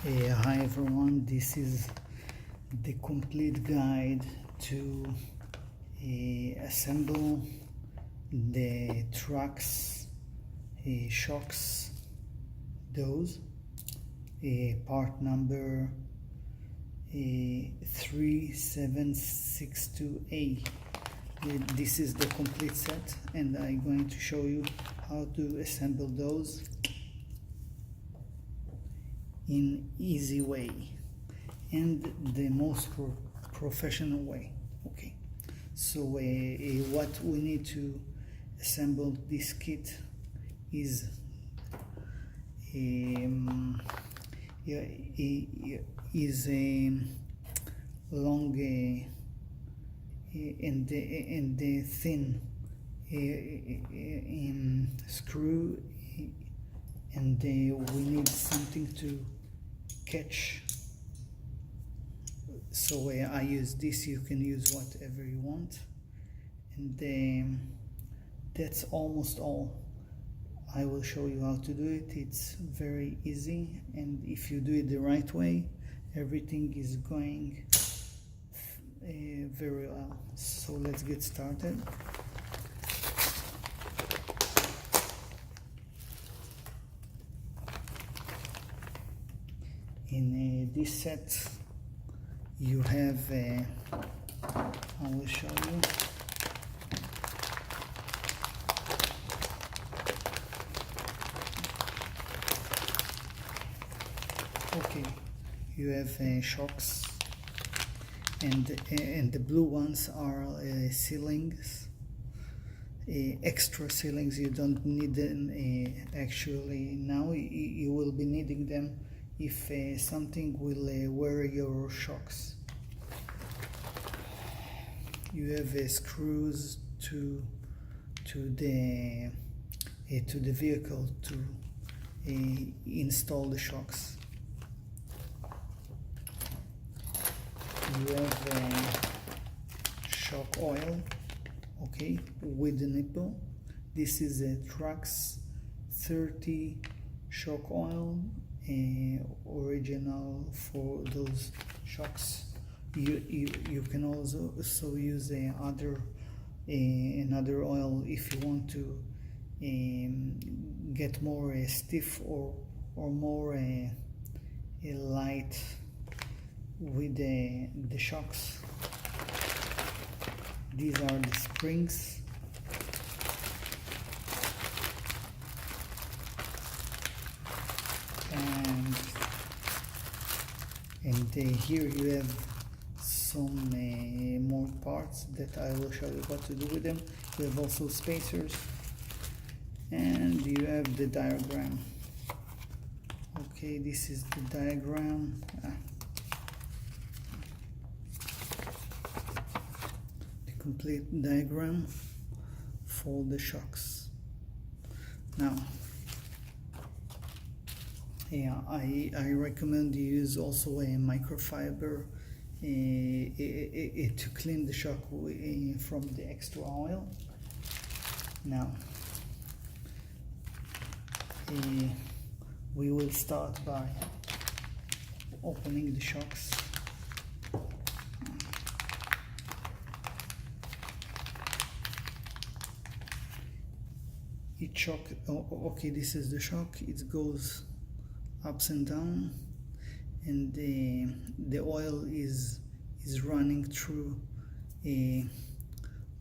Hi everyone, this is the complete guide to assemble the traxxas shocks, those part number 3762A. This is the complete set, and I'm going to show you how to assemble those in easy way and the most professional way. Okay, so what we need to assemble this kit is a long and the thin screw, and we need something to catch. So I use this. You can use whatever you want, and that's almost all. I will show you how to do it. It's very easy, and if you do it the right way, everything is going very well. So let's get started. In this set you have I will show you. Okay, you have shocks, and the blue ones are sealings, extra sealings. You don't need them actually now. You will be needing them if something will wear your shocks. You have screws to the vehicle to install the shocks. You have shock oil, okay, with the nipple. This is a traxxas 30 shock oil, original for those shocks. You can also use another oil if you want to get more stiff or more light with the shocks. These are the springs. And here you have some more parts that I will show you what to do with them. You have also spacers, and you have the diagram. Okay, this is the diagram. The complete diagram for the shocks. Now, yeah, I recommend you use also a microfiber to clean the shock from the extra oil. Now, we will start by opening the shocks. Each shock, okay, this is the shock. It goes ups and down, and the oil is running through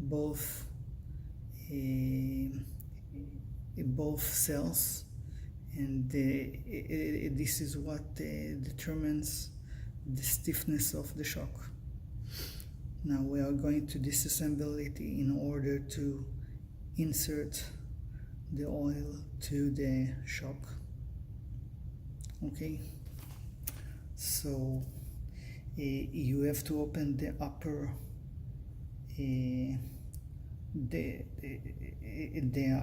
both cells, and this is what determines the stiffness of the shock. Now we are going to disassemble it in order to insert the oil to the shock. Okay, so you have to open the upper the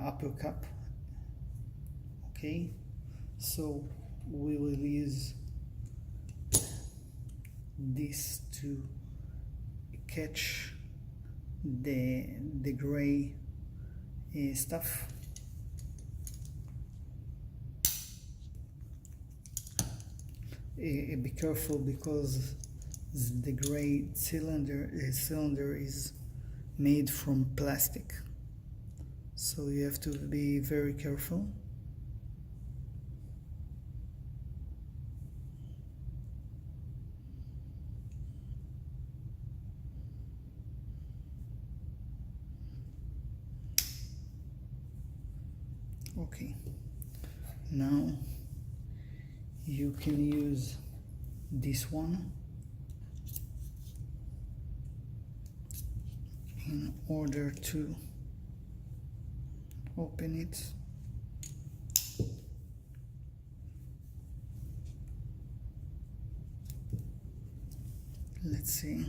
upper cup. Okay, so we will use this to catch the gray stuff. Be careful because the gray cylinder is made from plastic, so you have to be very careful. Okay, now you can use this one in order to open it. Let's see.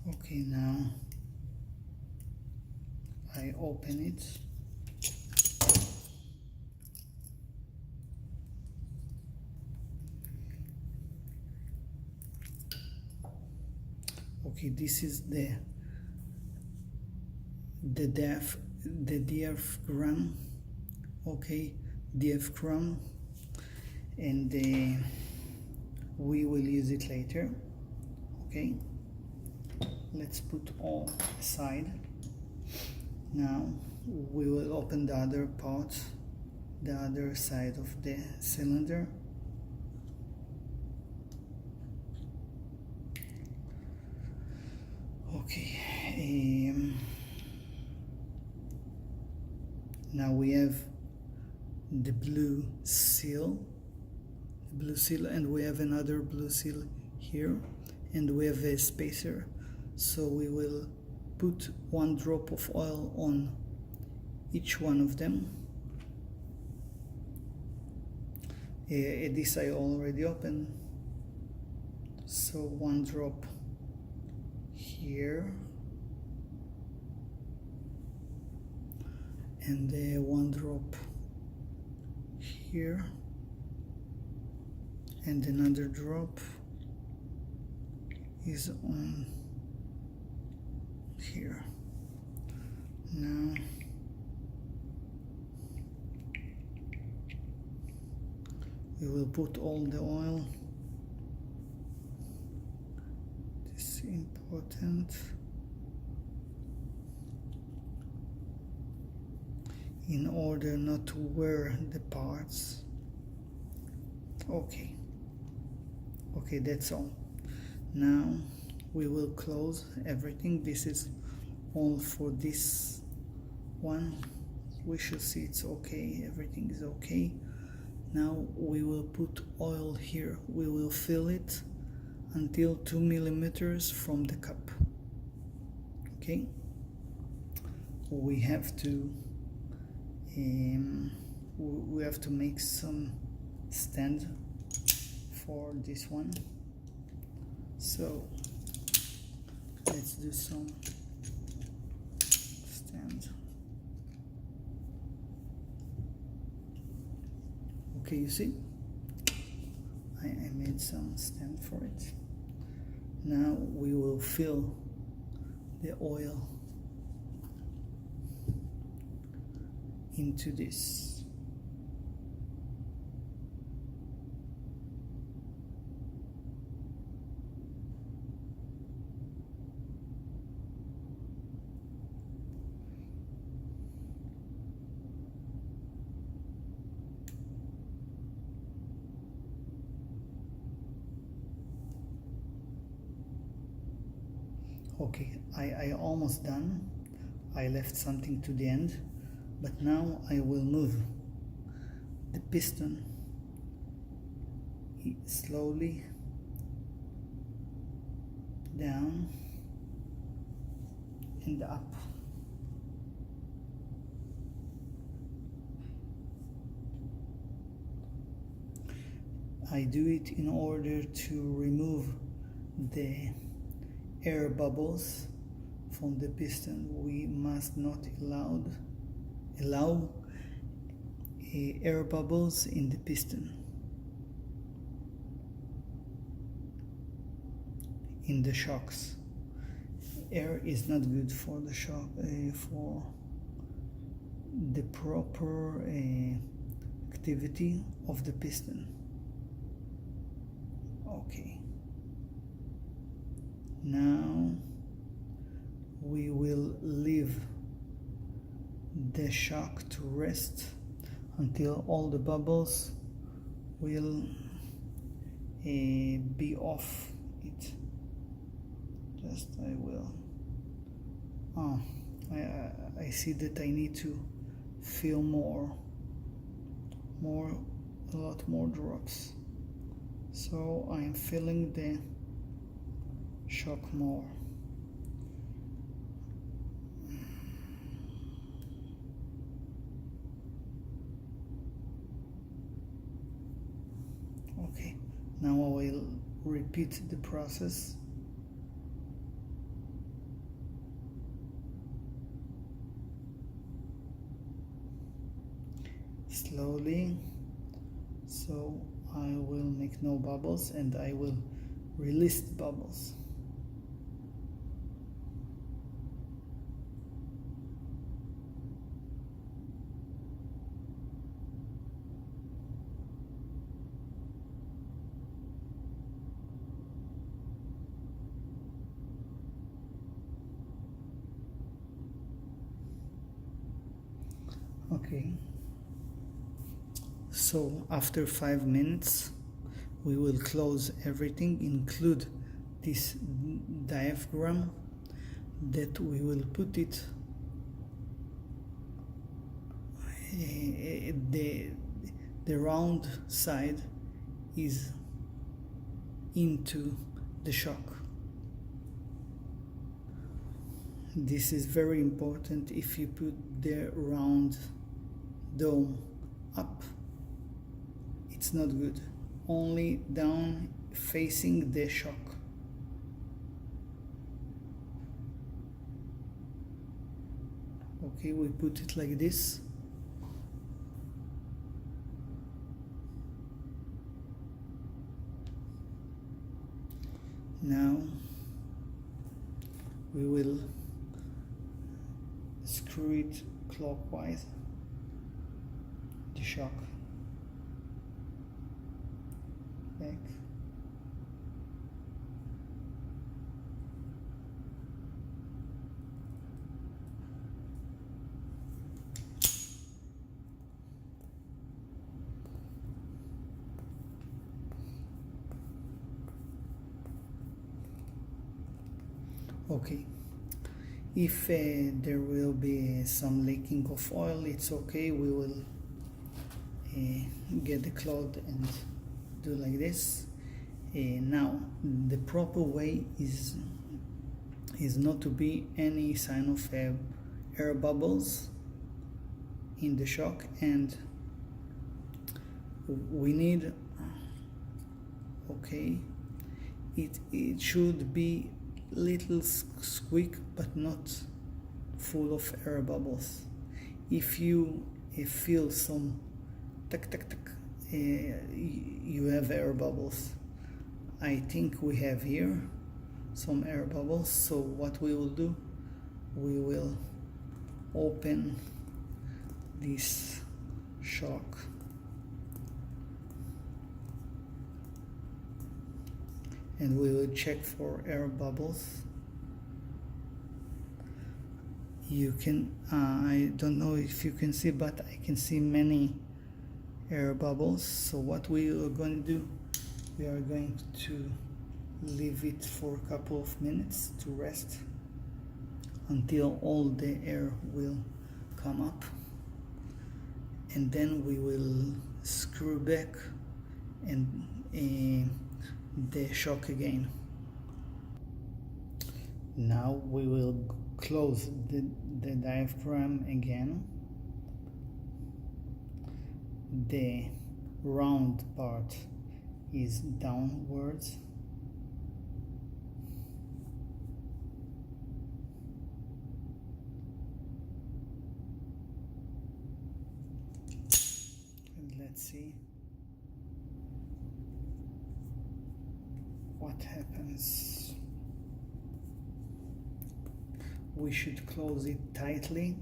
Okay, now I open it. Okay, this is the diaphragm. Okay, diaphragm, and we will use it later. Okay, let's put all aside. Now we will open the other part, the other side of the cylinder. Okay, now we have the blue seal, and we have another blue seal here, and we have a spacer. So we will put 1 drop of oil on each one of them. This I already opened, so 1 drop here, and 1 drop here, and another drop is on here. Now we will put all the oil. This is important. In order not to wear the parts. Okay, that's all. Now we will close everything. This is all for this one. We should see it's okay, everything is okay. Now we will put oil here. We will fill it until 2 millimeters from the cup. Okay, we have to make some stand for this one, so let's do some stand. Okay, you see, I made some stand for it. Now we will fill the oil into this. Okay, I almost done. I left something to the end, but now I will move the piston slowly down and up. I do it in order to remove the air bubbles from the piston. We must not allow air bubbles in the piston. in the shocks. Air is not good for the shock, for the proper activity of the piston. Okay. Now we will leave the shock to rest until all the bubbles will be off it. Just I will. Oh, I see that I need to fill a lot more drops. So I'm filling the shock more. Okay, now I will repeat the process. Slowly, so I will make no bubbles and I will release the bubbles. Okay. So after 5 minutes we will close everything, include this diaphragm, that we will put it the round side is into the shock. This is very important. If you put the round dome up, it's not good. Only down facing the shock. Okay, we put it like this. Now we will screw it clockwise, the shock back. Okay, if there will be some leaking of oil, it's okay. We will get the cloth and do like this. Now the proper way is not to be any sign of air bubbles in the shock, and we need, okay, it should be little squeak but not full of air bubbles. If you feel some tuck tuck tuck, you have air bubbles. I think we have here some air bubbles, so what we will do, we will open this shock and we will check for air bubbles. You can, I don't know if you can see, but I can see many air bubbles. So what we are going to do, we are going to leave it for a couple of minutes to rest until all the air will come up, and then we will screw back and the shock again. Now we will close the diaphragm again. The round part is downwards. And let's see what happens. we should close it tightly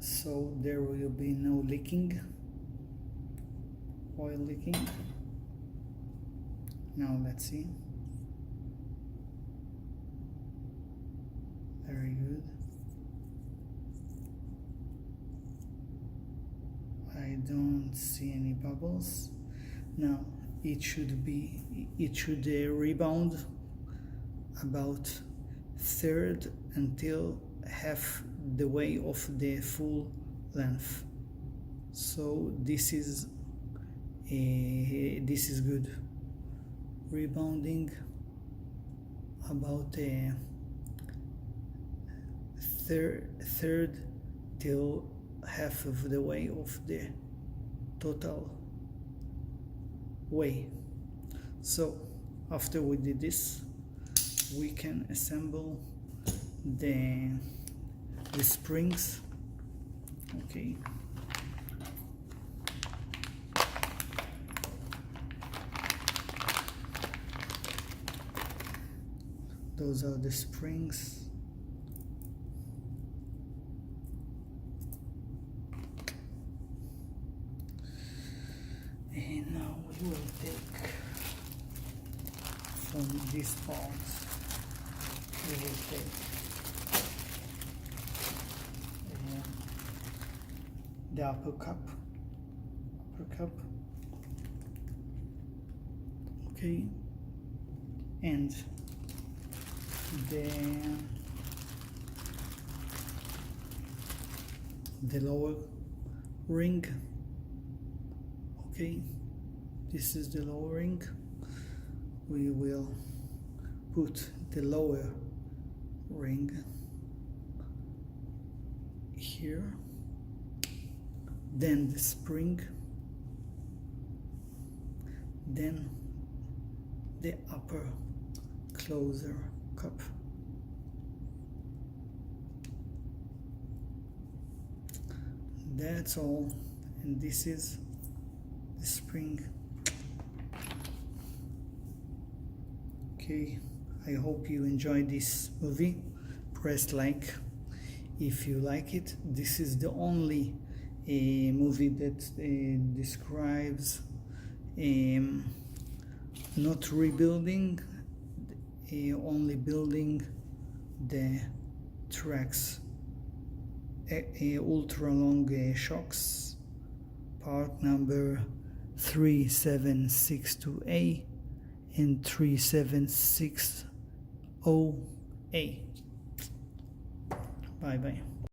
so there will be no leaking, oil leaking. Now let's see. Very good. I don't see any bubbles. Now it should rebound about third until half the way of the full length. So this is good. Rebounding about a third till half of the way of the total way. So after we did this, we can assemble the springs. Okay. Those are the springs. And now we will take from this part, we will take the upper cup, okay, and the lower ring. Okay, this is the lower ring. We will put the lower ring here, then the spring, then the upper closer cup. That's all, and this is the spring. Okay, I hope you enjoyed this movie. Press like if you like it. This is the only movie that describes not rebuilding, only building the tracks, ultra long shocks, part number 3762A and 3760A. Bye bye.